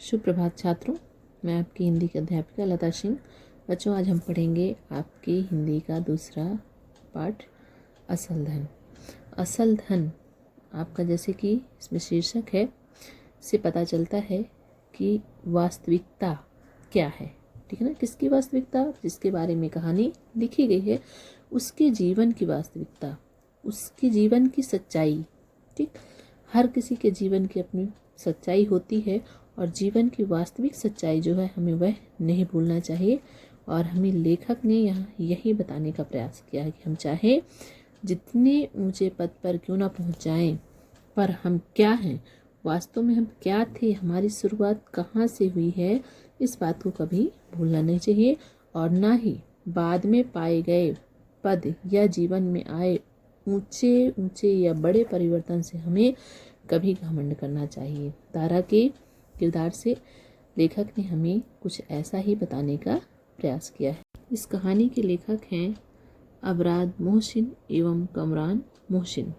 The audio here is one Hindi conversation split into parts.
सुप्रभात छात्रों, मैं आपकी हिंदी की अध्यापिका लता सिंह। बच्चों, आज हम पढ़ेंगे आपकी हिंदी का दूसरा पाठ, असल धन। असल धन आपका, जैसे कि इसमें शीर्षक है, से पता चलता है कि वास्तविकता क्या है। ठीक है ना। किसकी वास्तविकता? जिसके बारे में कहानी लिखी गई है, उसके जीवन की वास्तविकता, उसके जीवन की सच्चाई। ठीक, हर किसी के जीवन की अपनी सच्चाई होती है और जीवन की वास्तविक सच्चाई जो है हमें वह नहीं भूलना चाहिए। और हमें लेखक ने यहाँ यही बताने का प्रयास किया है कि हम चाहे जितने ऊंचे पद पर क्यों ना पहुँच जाएं, पर हम क्या हैं, वास्तव में हम क्या थे, हमारी शुरुआत कहाँ से हुई है, इस बात को कभी भूलना नहीं चाहिए। और ना ही बाद में पाए गए पद या जीवन में आए ऊंचे ऊंचे या बड़े परिवर्तन से हमें कभी घमंड करना चाहिए। तारा के किरदार से लेखक ने हमें कुछ ऐसा ही बताने का प्रयास किया है। इस कहानी के लेखक हैं अबराद मोहसिन एवं कमरान मोहसिन।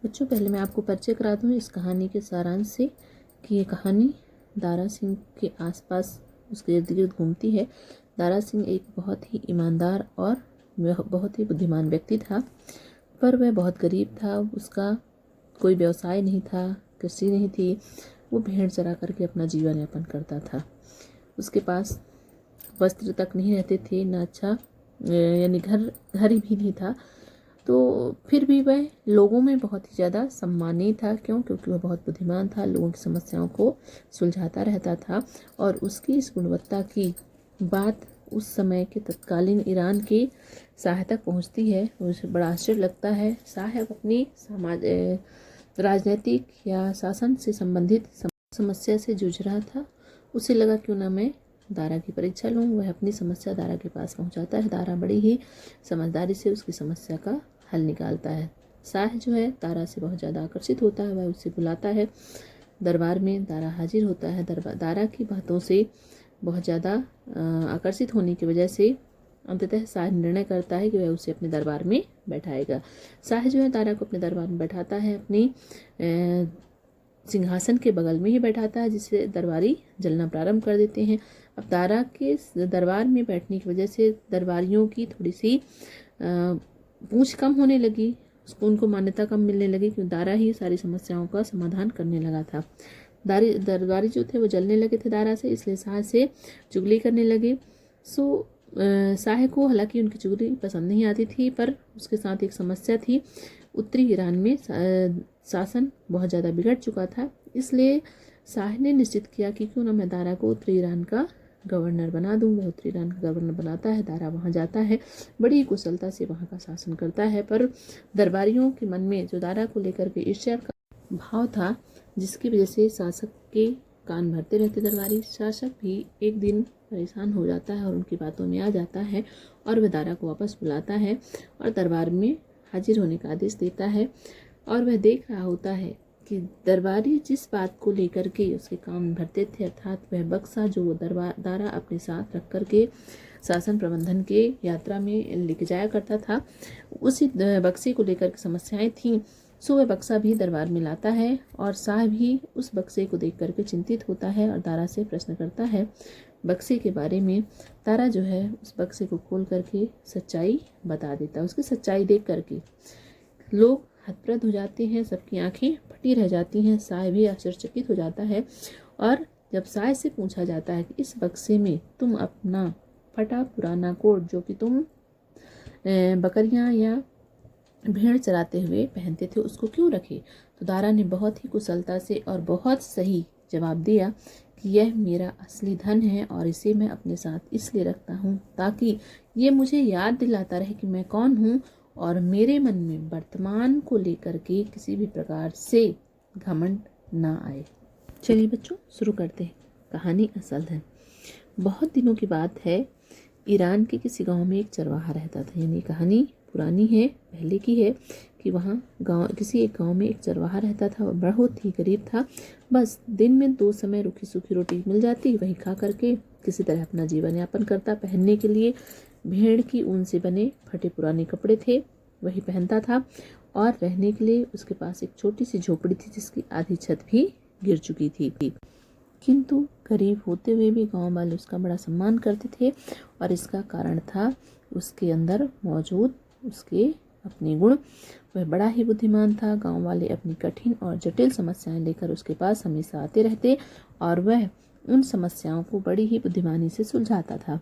बच्चों, पहले मैं आपको परिचय करा दूँ इस कहानी के सारांश से कि ये कहानी दारा सिंह के आसपास, उसके इर्द गिर्द घूमती है। दारा सिंह एक बहुत ही ईमानदार और बहुत ही बुद्धिमान व्यक्ति था, पर वह बहुत गरीब था। उसका कोई व्यवसाय नहीं था, कृषि नहीं थी। वो भेड़ चरा करके अपना जीवन यापन करता था। उसके पास वस्त्र तक नहीं रहते थे, ना अच्छा यानी घर ही भी नहीं था। तो फिर भी वह लोगों में बहुत ही ज़्यादा सम्मानीय था। क्यों? क्योंकि वह बहुत बुद्धिमान था, लोगों की समस्याओं को सुलझाता रहता था। और उसकी इस गुणवत्ता की बात उस समय के तत्कालीन ईरान के शाह तक पहुंचती है। उसे बड़ा आश्चर्य लगता है। शाह अपनी राजनीतिक या शासन से संबंधित समस्या से जूझ रहा था। उसे लगा क्यों ना मैं दारा की परीक्षा लूँ। वह अपनी समस्या दारा के पास पहुंचाता है। दारा बड़ी ही समझदारी से उसकी समस्या का हल निकालता है। शाह जो है दारा से बहुत ज़्यादा आकर्षित होता है। वह उसे बुलाता है दरबार में। दारा हाजिर होता है। दारा की बातों से बहुत ज़्यादा आकर्षित होने की वजह से अंततः शाह निर्णय करता है कि वह उसे अपने दरबार में बैठाएगा। शाह जो है दारा को अपने दरबार में बैठाता है, अपनी सिंहासन के बगल में ही बैठाता है, जिससे दरबारी जलना प्रारंभ कर देते हैं। अब दारा के दरबार में बैठने की वजह से दरबारियों की थोड़ी सी पूंछ कम होने लगी, उनको मान्यता कम मिलने लगी, क्योंकि दारा ही सारी समस्याओं का समाधान करने लगा था। दरबारी जो थे वो जलने लगे थे दारा से, इसलिए शाह से चुगली करने लगे। शाह को हालांकि उनकी चुगली पसंद नहीं आती थी, पर उसके साथ एक समस्या थी। उत्तरी ईरान में शासन बहुत ज़्यादा बिगड़ चुका था, इसलिए शाह ने निश्चित किया कि क्यों ना मैं दारा को उत्तरी ईरान का गवर्नर बना दूँ। वह उत्तरी ईरान का गवर्नर बनाता है। दारा वहाँ जाता है, बड़ी कुशलता से वहाँ का शासन करता है। पर दरबारियों के मन में जो दारा को लेकर के ईर्ष्या का भाव था, जिसकी वजह से शासक के कान भरते रहते दरबारी। शासक भी एक दिन परेशान हो जाता है और उनकी बातों में आ जाता है और वह दारा को वापस बुलाता है और दरबार में हाजिर होने का आदेश देता है। और वह देख रहा होता है कि दरबारी जिस बात को लेकर के उसके कान भरते थे, अर्थात वह बक्सा जो दारा अपने साथ रख कर के शासन प्रबंधन के यात्रा में लेके जाया करता था, उसी बक्से को लेकर के समस्याएं थीं। सो वह बक्सा भी दरबार में लाता है और शाह भी उस बक्से को देख करके चिंतित होता है और दारा से प्रश्न करता है बक्से के बारे में। दारा जो है उस बक्से को खोल करके सच्चाई बता देता है। उसकी सच्चाई देख करके लोग हतप्रद हो जाते हैं, सबकी आंखें फटी रह जाती हैं। शाह भी आश्चर्यचकित हो जाता है। और जब शाह से पूछा जाता है कि इस बक्से में तुम अपना फटा पुराना कोट, जो कि तुम बकरियां या भेड़ चराते हुए पहनते थे, उसको क्यों रखे, तो दारा ने बहुत ही कुशलता से और बहुत सही जवाब दिया कि यह मेरा असली धन है और इसे मैं अपने साथ इसलिए रखता हूँ ताकि ये मुझे याद दिलाता रहे कि मैं कौन हूँ और मेरे मन में वर्तमान को लेकर के किसी भी प्रकार से घमंड ना आए। चलिए बच्चों, शुरू करते हैं कहानी असल धन। बहुत दिनों की बात है, ईरान के किसी गांव में एक चरवाहा रहता था। यानी कहानी पुरानी है, पहले की है कि वहाँ किसी एक गांव में एक चरवाहा रहता था। वह बहुत ही गरीब था। बस दिन में 2 समय रूखी सूखी रोटी मिल जाती, वही खा करके किसी तरह अपना जीवन यापन करता। पहनने के लिए भेड़ की ऊन से बने फटे पुराने कपड़े थे, वही पहनता था। और रहने के लिए उसके पास एक छोटी सी झोपड़ी थी जिसकी आधी छत भी गिर चुकी थी। किंतु गरीब होते हुए भी गांव वाले उसका बड़ा सम्मान करते थे और इसका कारण था उसके अंदर मौजूद उसके अपने गुण। वह बड़ा ही बुद्धिमान था। गांव वाले अपनी कठिन और जटिल समस्याएं लेकर उसके पास हमेशा आते रहते और वह उन समस्याओं को बड़ी ही बुद्धिमानी से सुलझाता था।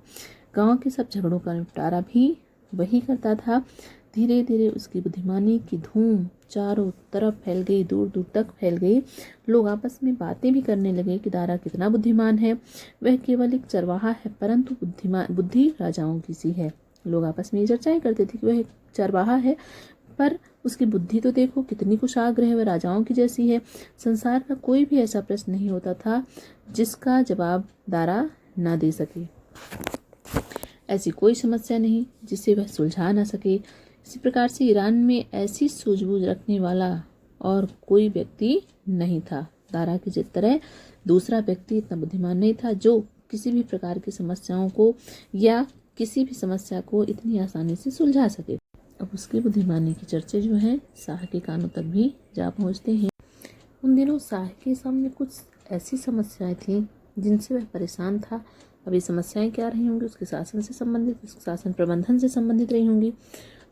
गांव के सब झगड़ों का निपटारा भी वही करता था। धीरे धीरे उसकी बुद्धिमानी की धूम चारों तरफ फैल गई, दूर दूर तक फैल गई। लोग आपस में बातें भी करने लगे कि दारा कितना बुद्धिमान है। वह केवल एक चरवाहा है परंतु बुद्धि राजाओं की सी है। लोग आपस में ये चर्चाएं करते थे कि वह एक चरवाहा है पर उसकी बुद्धि तो देखो कितनी कुशाग्र है, वह राजाओं की जैसी है। संसार का कोई भी ऐसा प्रश्न नहीं होता था जिसका जवाब दारा ना दे सके। ऐसी कोई समस्या नहीं जिसे वह सुलझा ना सके। इसी प्रकार से ईरान में ऐसी सूझबूझ रखने वाला और कोई व्यक्ति नहीं था। दारा की जिस तरह दूसरा व्यक्ति इतना बुद्धिमान नहीं था जो किसी भी प्रकार की समस्याओं को या किसी भी समस्या को इतनी आसानी से सुलझा सके। अब उसकी बुद्धिमानी की चर्चे जो हैं शाह के कानों तक भी जा पहुंचते हैं। उन दिनों शाह के सामने कुछ ऐसी समस्याएं थीं जिनसे वह परेशान था। अब ये समस्याएं क्या रही होंगी, उसके शासन से संबंधित, उसके शासन प्रबंधन से संबंधित रही होंगी।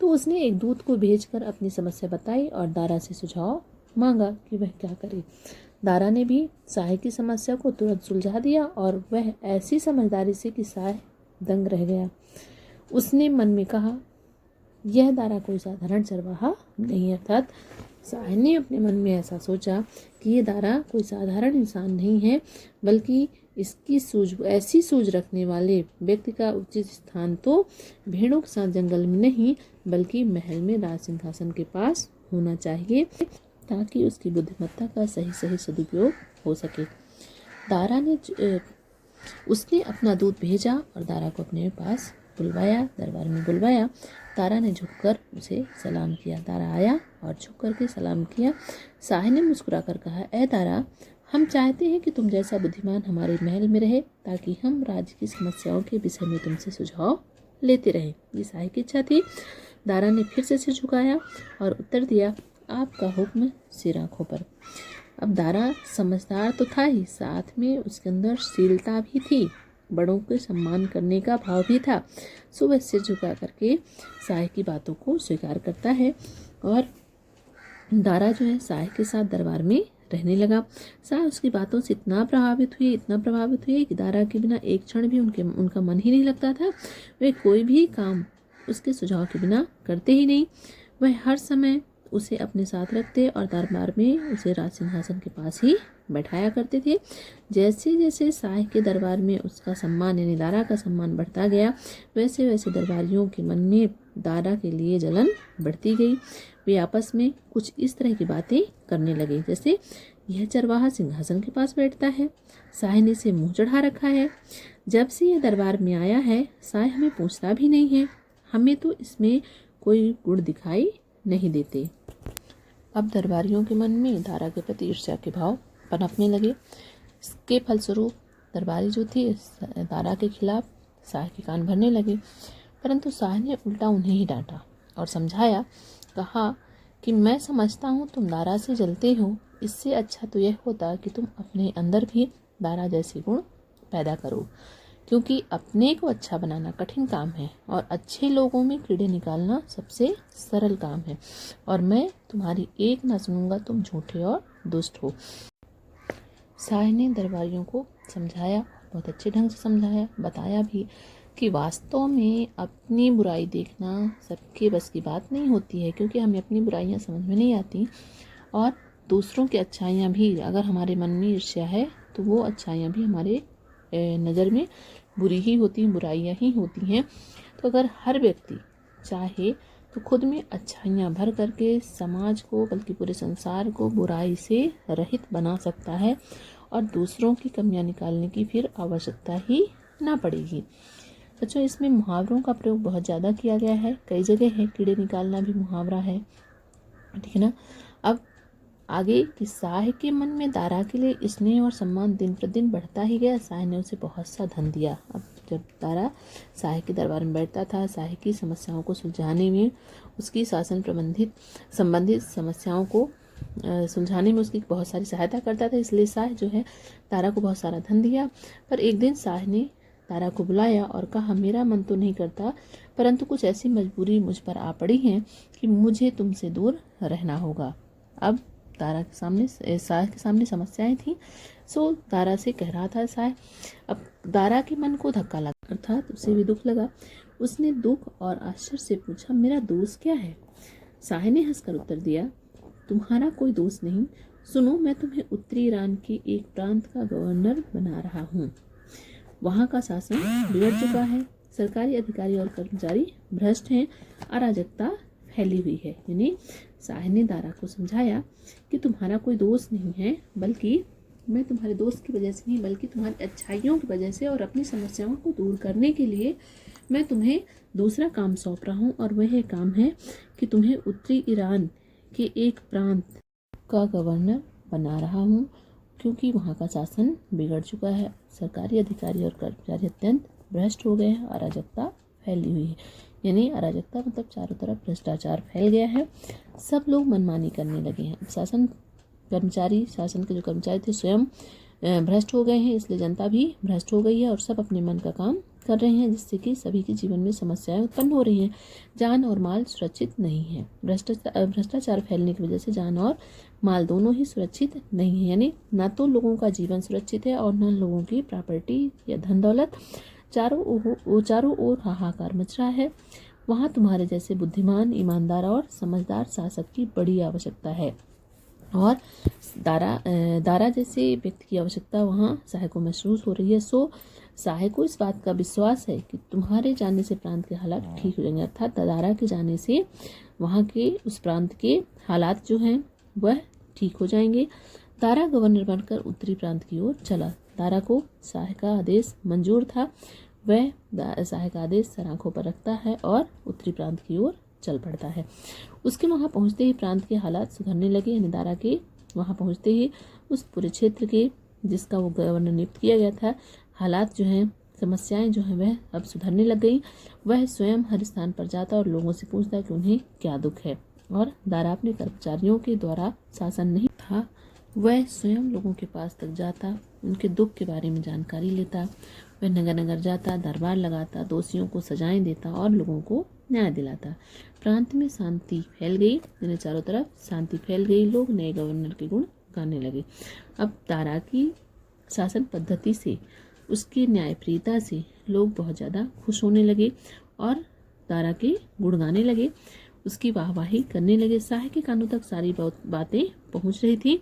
तो उसने एक दूत को भेजकर अपनी समस्या बताई और दारा से सुझाव मांगा कि वह क्या करे। दारा ने भी शाह की समस्या को तुरंत सुलझा दिया और वह ऐसी समझदारी से कि शाह दंग रह गया। उसने मन में कहा यह दारा कोई साधारण चरवाहा नहीं। अर्थात शाह ने अपने मन में ऐसा सोचा कि ये दारा कोई साधारण इंसान नहीं है बल्कि इसकी ऐसी सूझ रखने वाले व्यक्ति का उचित स्थान तो भेड़ों के साथ जंगल में नहीं बल्कि महल में राज सिंहासन के पास होना चाहिए ताकि उसकी बुद्धिमत्ता का सही सही सदुपयोग हो सके। दारा ने उसने अपना दूत भेजा और दारा को अपने पास बुलवाया, दरबार में बुलवाया। दारा ने झुककर उसे सलाम किया। दारा आया और झुक करके सलाम किया। शाह ने मुस्कुराकर कहा, ए दारा, हम चाहते हैं कि तुम जैसा बुद्धिमान हमारे महल में रहे ताकि हम राज्य की समस्याओं के विषय में तुमसे सुझाव लेते रहें। ये शाह की इच्छा थी। दारा ने फिर से सिर झुकाया और उत्तर दिया, आपका हुक्म सिर आंखों पर। अब दारा समझदार तो था ही, साथ में उसके अंदर शीलता भी थी, बड़ों के सम्मान करने का भाव भी था। सो वह सिर झुका करके शाह की बातों को स्वीकार करता है और दारा जो है शाह के साथ दरबार में रहने लगा। शाह उसकी बातों से इतना प्रभावित हुए कि दारा के बिना एक क्षण भी उनका मन ही नहीं लगता था। वे कोई भी काम उसके सुझाव के बिना करते ही नहीं। वह हर समय उसे अपने साथ रखते और दरबार में उसे राज सिंहासन के पास ही बैठाया करते थे। जैसे जैसे शाह के दरबार में उसका सम्मान यानी दारा का सम्मान बढ़ता गया वैसे वैसे दरबारियों के मन में दारा के लिए जलन बढ़ती गई। वे आपस में कुछ इस तरह की बातें करने लगे जैसे यह चरवाहा सिंहासन के पास बैठता है, शाह ने इसे मुँह चढ़ा रखा है, जब से यह दरबार में आया है शाह हमें पूछता भी नहीं है, हमें तो इसमें कोई गुण दिखाई नहीं देते। अब दरबारियों के मन में दारा के प्रति ईर्ष्या के भाव पनपने लगे। इसके फलस्वरूप दरबारी जो थे दारा के खिलाफ शाह के कान भरने लगे, परंतु शाह ने उल्टा उन्हें ही डांटा और समझाया। कहा कि मैं समझता हूँ तुम दारा से जलते हो, इससे अच्छा तो यह होता कि तुम अपने अंदर भी दारा जैसे गुण पैदा करो, क्योंकि अपने को अच्छा बनाना कठिन काम है और अच्छे लोगों में कीड़े निकालना सबसे सरल काम है, और मैं तुम्हारी एक ना सुनूंगा, तुम झूठे और दुष्ट हो। शाह ने दरबारियों को समझाया, बहुत अच्छे ढंग से समझाया, बताया भी कि वास्तव में अपनी बुराई देखना सबके बस की बात नहीं होती है, क्योंकि हमें अपनी बुराइयां समझ में नहीं आती और दूसरों की अच्छाइयां भी, अगर हमारे मन में ईर्ष्या है तो वो अच्छाइयां भी हमारे नज़र में बुरी ही होती हैं, बुराइयां ही होती हैं। तो अगर हर व्यक्ति चाहे तो खुद में अच्छाइयां भर करके समाज को बल्कि पूरे संसार को बुराई से रहित बना सकता है और दूसरों की कमियां निकालने की फिर आवश्यकता ही ना पड़ेगी। बच्चों, इसमें मुहावरों का प्रयोग बहुत ज़्यादा किया गया है, कई जगह है, कीड़े निकालना भी मुहावरा है, ठीक है ना। अब आगे कि शाह के मन में दारा के लिए स्नेह और सम्मान दिन प्रतिदिन बढ़ता ही गया। शाह ने उसे बहुत सा धन दिया। अब जब दारा शाह के दरबार में बैठता था, शाह की समस्याओं को सुलझाने में, उसकी शासन संबंधित समस्याओं को सुलझाने में उसकी बहुत सारी सहायता करता था। इसलिए शाह जो है दारा को बहुत सारा धन दिया। पर एक दिन शाह ने दारा को बुलाया और कहा, मेरा मन तो नहीं करता, परंतु कुछ ऐसी मजबूरी मुझ पर आ पड़ी है कि मुझे तुमसे दूर रहना होगा। अब दारा के सामने शाह के सामने समस्याएं थी। सो दारा से कह रहा था शाह। अब दारा के मन को धक्का लगा, अर्थात उसे भी दुख लगा। उसने दुख और आश्चर्य से पूछा, मेरा दोष क्या है? शाह ने हंसकर उत्तर दिया, तुम्हारा कोई दोष नहीं। सुनो, मैं तुम्हें उत्तरी ईरान के एक प्रांत का गवर्नर बना रहा हूँ। वहाँ का शासन बिगड़ चुका है, सरकारी अधिकारी और कर्मचारी भ्रष्ट हैं, अराजकता फैली हुई है। यानी शाह ने दारा को समझाया कि तुम्हारा कोई दोष नहीं है, बल्कि मैं तुम्हारे दोस्त की वजह से नहीं, बल्कि तुम्हारी अच्छाइयों की वजह से और अपनी समस्याओं को दूर करने के लिए मैं तुम्हें दूसरा काम सौंप रहा हूँ। और वह काम है कि तुम्हें उत्तरी ईरान के एक प्रांत का गवर्नर बना रहा हूँ, क्योंकि वहाँ का शासन बिगड़ चुका है, सरकारी अधिकारी और कर्मचारी अत्यंत भ्रष्ट हो गए हैं, अराजकता फैली हुई है। यानी अराजकता मतलब चारों तरफ भ्रष्टाचार फैल गया है, सब लोग मनमानी करने लगे हैं। शासन के जो कर्मचारी थे स्वयं भ्रष्ट हो गए हैं, इसलिए जनता भी भ्रष्ट हो गई है और सब अपने मन का काम कर रहे हैं, जिससे कि सभी के जीवन में समस्याएं उत्पन्न हो रही हैं। जान और माल सुरक्षित नहीं है। भ्रष्टाचार फैलने की वजह से जान और माल दोनों ही सुरक्षित नहीं है। यानी ना तो लोगों का जीवन सुरक्षित है और न लोगों की प्रॉपर्टी या धन दौलत। चारों ओर हाहाकार मच रहा है। वहाँ तुम्हारे जैसे बुद्धिमान, ईमानदार और समझदार शासक की बड़ी आवश्यकता है। और दारा जैसे व्यक्ति की आवश्यकता वहाँ शाह को महसूस हो रही है। सो शाह को इस बात का विश्वास है कि तुम्हारे जाने से प्रांत के हालात ठीक हो जाएंगे, अर्थात दारा के जाने से वहाँ के उस प्रांत के हालात जो हैं वह ठीक हो जाएंगे। दारा गवर्नर बनकर उत्तरी प्रांत की ओर चला। दारा को शाह का आदेश मंजूर था। वह शाह का आदेश सर आंखों पर रखता है और उत्तरी प्रांत की ओर चल पड़ता है। उसके वहाँ पहुँचते ही प्रांत के हालात सुधरने लगे। यानी दारा के वहाँ पहुँचते ही उस पूरे क्षेत्र के जिसका वो गवर्नर नियुक्त किया गया था, हालात जो हैं, समस्याएं जो हैं वह अब सुधरने लग गई। वह स्वयं हर स्थान पर जाता और लोगों से पूछता कि उन्हें क्या दुख है। और दारा अपने कर्मचारियों के द्वारा शासन नहीं था, वह स्वयं लोगों के पास तक जाता, उनके दुख के बारे में जानकारी लेता। वह नगर नगर जाता, दरबार लगाता, दोषियों को सजाएं देता और लोगों को न्याय दिलाता। प्रांत में शांति फैल गई, यानी चारों तरफ शांति फैल गई। लोग नए गवर्नर के गुण गाने लगे। अब दारा की शासन पद्धति से, उसकी न्यायप्रियता से लोग बहुत ज़्यादा खुश होने लगे और दारा के गुण गाने लगे, उसकी वाहवाही करने लगे। शाह के कानों तक सारी बातें पहुंच रही थी,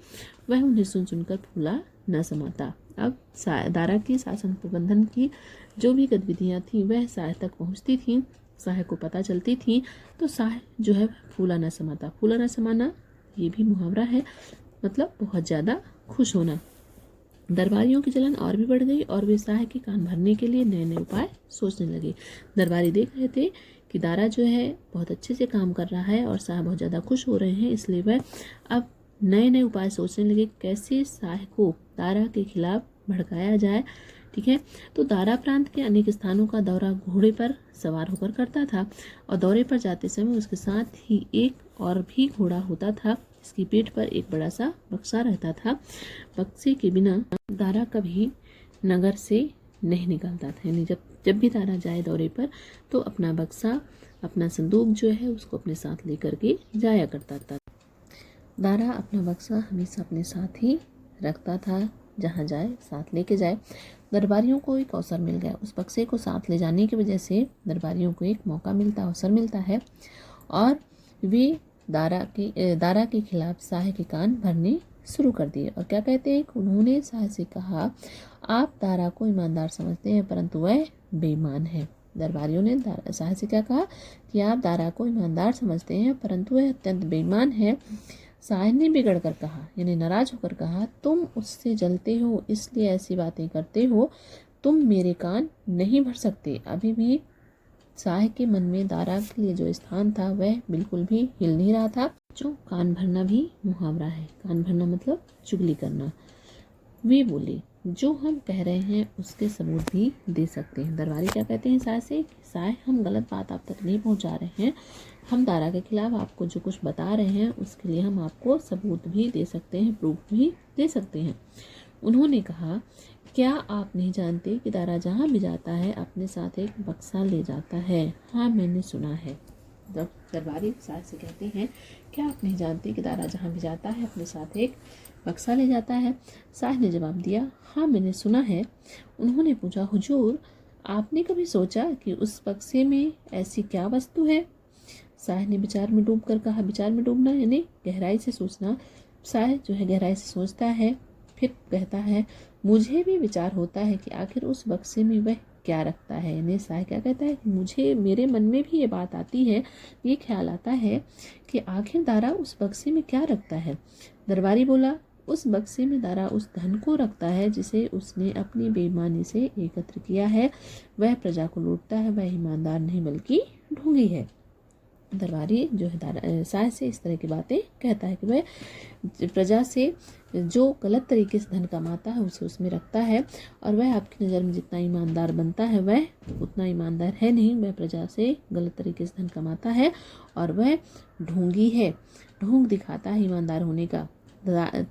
वह उन्हें सुन सुनकर फूला न समाता। अब दारा की शासन प्रबंधन की जो भी गतिविधियां थीं वह शाह तक पहुंचती थीं, शाह को पता चलती थी, तो शाह जो है फूला न समाता। फूला न समाना ये भी मुहावरा है, मतलब बहुत ज़्यादा खुश होना। दरबारियों की जलन और भी बढ़ गई और वे शाह के कान भरने के लिए नए नए उपाय सोचने लगे। दरबारी देख रहे थे कि दारा जो है बहुत अच्छे से काम कर रहा है और शाह बहुत ज़्यादा खुश हो रहे हैं, इसलिए वह अब नए नए उपाय सोचने लगे, कैसे शाह को दारा के खिलाफ भड़काया जाए। ठीक है, तो दारा प्रांत के अनेक स्थानों का दौरा घोड़े पर सवार होकर करता था और दौरे पर जाते समय उसके साथ ही एक और भी घोड़ा होता था। इसकी पीठ पर एक बड़ा सा बक्सा रहता था। बक्से के बिना दारा कभी नगर से नहीं निकलता था। यानी जब भी दारा जाए दौरे पर तो अपना बक्सा, अपना संदूक जो है उसको अपने साथ लेकर के जाया करता था। दारा अपना बक्सा हमेशा अपने साथ ही रखता था, जहाँ जाए साथ लेके जाए। दरबारियों को एक अवसर मिल गया। उस बक्से को साथ ले जाने की वजह से दरबारियों को एक अवसर मिलता है और वे दारा के खिलाफ शाह के कान भरने शुरू कर दिए। और क्या कहते हैं, उन्होंने शाह से कहा, आप दारा को ईमानदार समझते हैं परंतु वह बेईमान है। दरबारियों ने शाह से क्या कहा कि आप दारा को ईमानदार समझते हैं परंतु वह अत्यंत बेईमान है। शाह ने बिगड़ कर कहा, यानी नाराज होकर कहा, तुम उससे जलते हो इसलिए ऐसी बातें करते हो, तुम मेरे कान नहीं भर सकते। अभी भी शाह के मन में दारा के लिए जो स्थान था वह बिल्कुल भी हिल नहीं रहा था। जो कान भरना भी मुहावरा है। कान भरना मतलब चुगली करना। वे बोले, जो हम कह रहे हैं उसके सबूत भी दे सकते हैं। दरबारी क्या कहते हैं साय से, साय हम गलत बात आप तक नहीं पहुंचा रहे हैं, हम दारा के खिलाफ आपको जो कुछ बता रहे हैं उसके लिए हम आपको सबूत भी दे सकते हैं, प्रूफ भी दे सकते हैं। उन्होंने कहा, क्या आप नहीं जानते कि दारा जहाँ भी जाता है अपने साथ एक बक्सा ले जाता है? हाँ, मैंने सुना है। जब दरबारी साय से कहते हैं, क्या आप नहीं जानते कि दारा जहाँ भी जाता है अपने साथ एक बक्सा ले जाता है? साय ने जवाब दिया, हाँ मैंने सुना है। उन्होंने पूछा, हुजूर आपने कभी सोचा कि उस बक्से में ऐसी क्या वस्तु है? साय ने विचार में डूब कर कहा, विचार में डूबना यानी गहराई से सोचना। साय जो है गहराई से सोचता है, फिर कहता है, मुझे भी विचार होता है कि आखिर उस बक्से में वह क्या रखता है। यानी साय क्या कहता है कि मुझे, मेरे मन में भी ये बात आती है, ये ख्याल आता है कि आखिर दारा उस बक्से में क्या रखता है। दरबारी बोला, उस बक्से में दारा उस धन को रखता है जिसे उसने अपनी बेईमानी से एकत्र किया है। वह प्रजा को लूटता है, वह ईमानदार नहीं बल्कि ढोंगी है। दरबारी जो है साय से इस तरह की बातें कहता है कि वह प्रजा से जो गलत तरीके से धन कमाता है उसे उसमें रखता है, और वह आपकी नज़र में जितना ईमानदार बनता है वह उतना ईमानदार है नहीं। वह प्रजा से गलत तरीके से धन कमाता है और वह ढोंगी है, ढोंग दिखाता है ईमानदार होने का।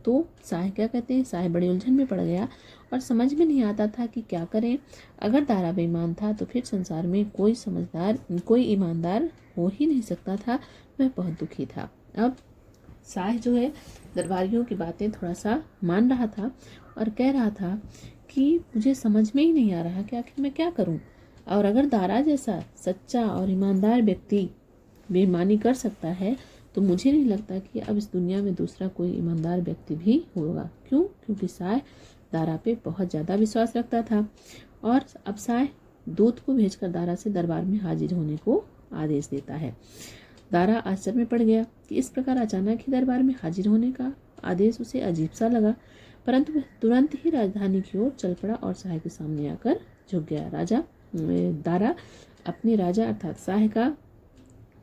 तो साय क्या कहते हैं, साय बड़ी उलझन में पड़ गया और समझ में नहीं आता था कि क्या करें। अगर दारा बेईमान था तो फिर संसार में कोई समझदार, कोई ईमानदार हो ही नहीं सकता था। वह बहुत दुखी था। अब साय जो है दरबारियों की बातें थोड़ा सा मान रहा था और कह रहा था कि मुझे समझ में ही नहीं आ रहा कि आखिर मैं क्या करूं, और अगर दारा जैसा सच्चा और ईमानदार व्यक्ति बेईमानी कर सकता है तो मुझे नहीं लगता कि अब इस दुनिया में दूसरा कोई ईमानदार व्यक्ति भी होगा। क्यों? क्योंकि साय दारा पे बहुत ज़्यादा विश्वास रखता था। और अब साय दूत को भेजकर दारा से दरबार में हाजिर होने को आदेश देता है। दारा आश्चर्य में पड़ गया कि इस प्रकार अचानक ही दरबार में हाजिर होने का आदेश उसे अजीब सा लगा, परंतु वह तुरंत ही राजधानी की ओर चल पड़ा और साय के सामने आकर झुक गया। दारा अपने राजा अर्थात साय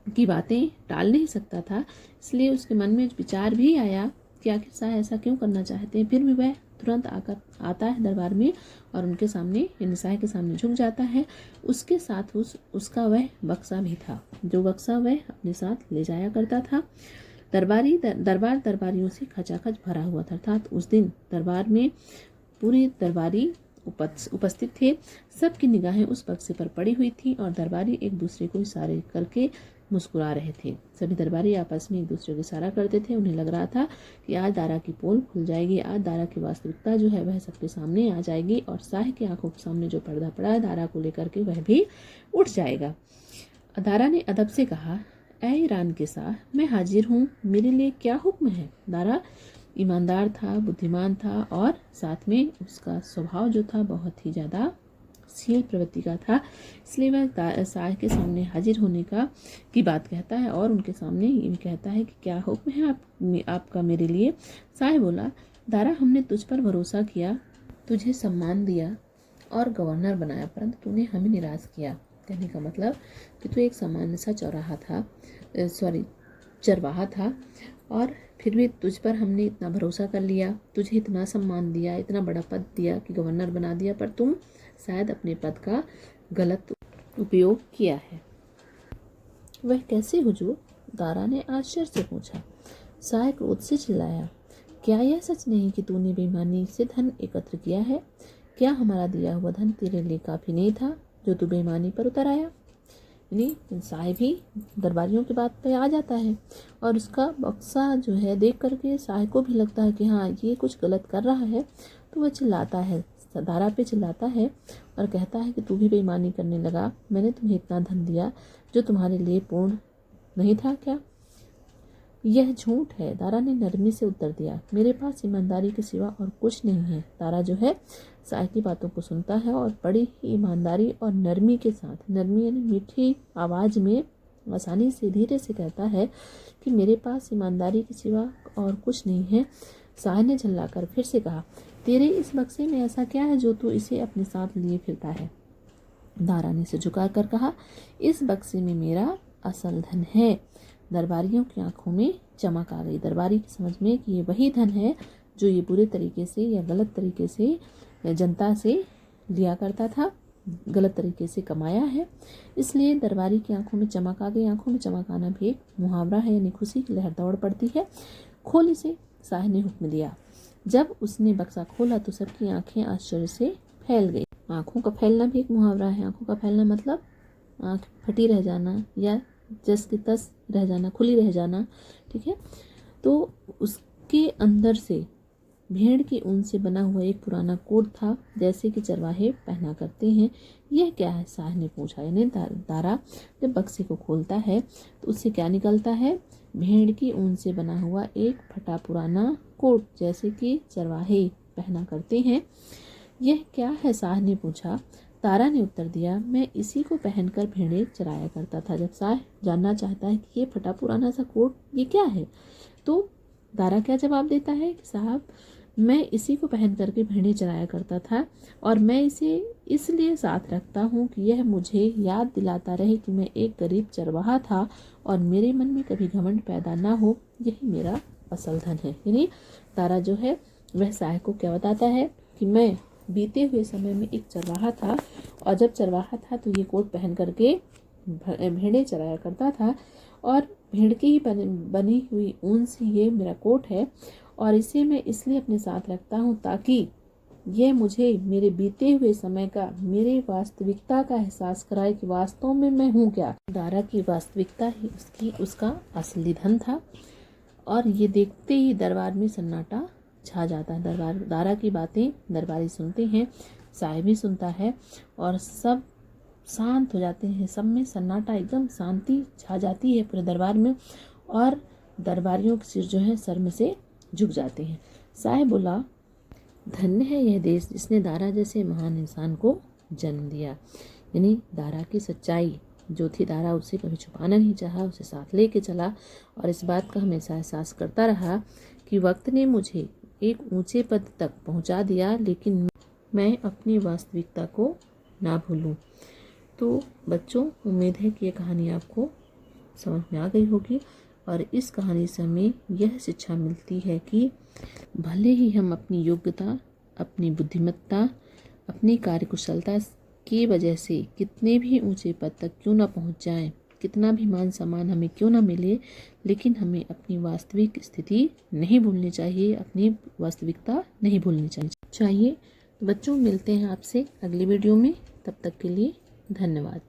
की बातें टाल नहीं सकता था, इसलिए उसके मन में विचार भी आया कि आखिर साय ऐसा क्यों करना चाहते हैं। फिर भी वह तुरंत आता है दरबार में और उनके सामने, यानी साय के सामने झुक जाता है। उसके साथ उसका वह बक्सा भी था, जो बक्सा वह अपने साथ ले जाया करता था। दरबारियों से खचाखच भरा हुआ था, अर्थात उस दिन दरबार में पूरे दरबारी उपस्थित थे। सबकी निगाहें उस बक्से पर पड़ी हुई थी और दरबारी एक दूसरे को इशारे करके मुस्कुरा रहे थे। सभी दरबारी आपस में एक दूसरे को इशारा करते थे। उन्हें लग रहा था कि आज दारा की पोल खुल जाएगी, आज दारा की वास्तविकता जो है वह सबके सामने आ जाएगी और साय की आंखों के सामने जो पर्दा पड़ा है दारा को लेकर के वह भी उठ जाएगा। दारा ने अदब से कहा, ऐ ईरान के शाह, मैं हाजिर हूँ, मेरे लिए क्या हुक्म है? दारा ईमानदार था, बुद्धिमान था और साथ में उसका स्वभाव जो था बहुत ही ज़्यादा शील प्रवृत्ति का था, इसलिए वह साय के सामने हाजिर होने की बात कहता है और उनके सामने ये भी कहता है कि क्या हुक्म है आपका मेरे लिए? साय बोला, दारा हमने तुझ पर भरोसा किया, तुझे सम्मान दिया और गवर्नर बनाया, परंतु तूने हमें निराश किया। कहने का मतलब कि तू एक सामान्य सा चरवाहा था और फिर भी तुझ पर हमने इतना भरोसा कर लिया, तुझे इतना सम्मान दिया, इतना बड़ा पद दिया कि गवर्नर बना दिया, पर तुम शायद अपने पद का गलत उपयोग किया है। वह कैसे हुजूर? दारा ने आश्चर्य से पूछा। साय क्रोध से चिल्लाया, क्या यह सच नहीं कि तूने बेईमानी से धन एकत्र किया है? क्या हमारा दिया हुआ धन तेरे लिए काफ़ी नहीं था जो तू बेईमानी पर उतर आया? यानी साय भी दरबारियों की बात पे आ जाता है और उसका बक्सा जो है देख करके साय को भी लगता है कि हाँ ये कुछ गलत कर रहा है, तो वह चिल्लाता है, दारा पे चिल्लाता है और कहता है कि तू भी बेईमानी करने लगा, मैंने तुम्हें इतना धन दिया जो तुम्हारे लिए पूर्ण नहीं था क्या? यह झूठ है, दारा ने नरमी से उत्तर दिया, मेरे पास ईमानदारी के सिवा और कुछ नहीं है। दारा जो है साय की बातों को सुनता है और बड़ी ही ईमानदारी और नरमी के साथ, नरमी यानी मीठी आवाज़ में आसानी से धीरे से कहता है कि मेरे पास ईमानदारी के सिवा और कुछ नहीं है। साय ने झल्लाकर फिर से कहा, तेरे इस बक्से में ऐसा क्या है जो तू इसे अपने साथ लिए फिरता है? दारा ने सिर झुकाकर कहा, इस बक्से में मेरा असल धन है। दरबारियों की आंखों में चमक आ गई। दरबारी की समझ में कि ये वही धन है जो ये बुरे तरीके से या गलत तरीके से जनता से लिया करता था, गलत तरीके से कमाया है। इसलिए दरबारी की आंखों में चमक आ गई। आंखों में चमक आना भी एक मुहावरा है, यानी खुशी की लहर दौड़ पड़ती है। खोल इसे, शाह ने हुक्म दिया। जब उसने बक्सा खोला तो सबकी आंखें आश्चर्य से फैल गई। आंखों का फैलना भी एक मुहावरा है। आंखों का फैलना मतलब आंख फटी रह जाना या जस की तस रह जाना, खुली रह जाना, ठीक है। तो उसके अंदर से भेड़ की ऊन से बना हुआ एक पुराना कोट था, जैसे कि चरवाहे पहना करते हैं। यह क्या है, शाह ने पूछा। यानी दारा जब बक्से को खोलता है तो उससे क्या निकलता है, भेड़ की ऊन से बना हुआ एक फटा पुराना कोट, जैसे कि चरवाहे पहना करते हैं। यह क्या है, शाह ने पूछा। तारा ने उत्तर दिया, मैं इसी को पहनकर भेड़ें चराया करता था। जब शाह जानना चाहता है कि ये फटा पुराना सा कोट ये क्या है, तो तारा क्या जवाब देता है कि साहब, मैं इसी को पहन करके भेड़ें चराया करता था और मैं इसे इसलिए साथ रखता हूँ कि यह मुझे याद दिलाता रहे कि मैं एक गरीब चरवाहा था और मेरे मन में कभी घमंड पैदा ना हो। यही मेरा असल धन है। यानी तारा जो है वह शाह को क्या बताता है कि मैं बीते हुए समय में एक चरवाहा था और जब चरवाहा था तो ये कोट पहन करके भेड़ें चराया करता था और भेड़ की ही बनी हुई ऊन से ये मेरा कोट है और इसे मैं इसलिए अपने साथ रखता हूँ ताकि ये मुझे मेरे बीते हुए समय का, मेरे वास्तविकता का एहसास कराए कि वास्तव में मैं हूँ क्या। दारा की वास्तविकता ही उसका असली धन था। और ये देखते ही दरबार में सन्नाटा छा जाता है। दारा की बातें दरबारी सुनते हैं, शाह भी सुनता है और सब शांत हो जाते हैं। सब में सन्नाटा, एकदम शांति छा जाती है पूरे दरबार में और दरबारियों के सिर जो है सर में से झुक जाते हैं। शाह बोला, धन्य है यह देश जिसने दारा जैसे महान इंसान को जन्म दिया। यानी दारा की सच्चाई जो थी, दारा उससे कभी छुपाना नहीं चाहा, उसे साथ लेके चला और इस बात का हमेशा एहसास करता रहा कि वक्त ने मुझे एक ऊंचे पद तक पहुंचा दिया, लेकिन मैं अपनी वास्तविकता को ना भूलूं। तो बच्चों, उम्मीद है कि ये कहानी आपको समझ में आ गई होगी और इस कहानी से हमें यह शिक्षा मिलती है कि भले ही हम अपनी योग्यता, अपनी बुद्धिमत्ता, अपनी कार्यकुशलता की वजह से कितने भी ऊंचे पद तक क्यों ना पहुंच जाएं, कितना भी मान सम्मान हमें क्यों ना मिले, लेकिन हमें अपनी वास्तविक स्थिति नहीं भूलनी चाहिए, अपनी वास्तविकता नहीं भूलनी चाहिए। तो बच्चों, मिलते हैं आपसे अगली वीडियो में। तब तक के लिए धन्यवाद।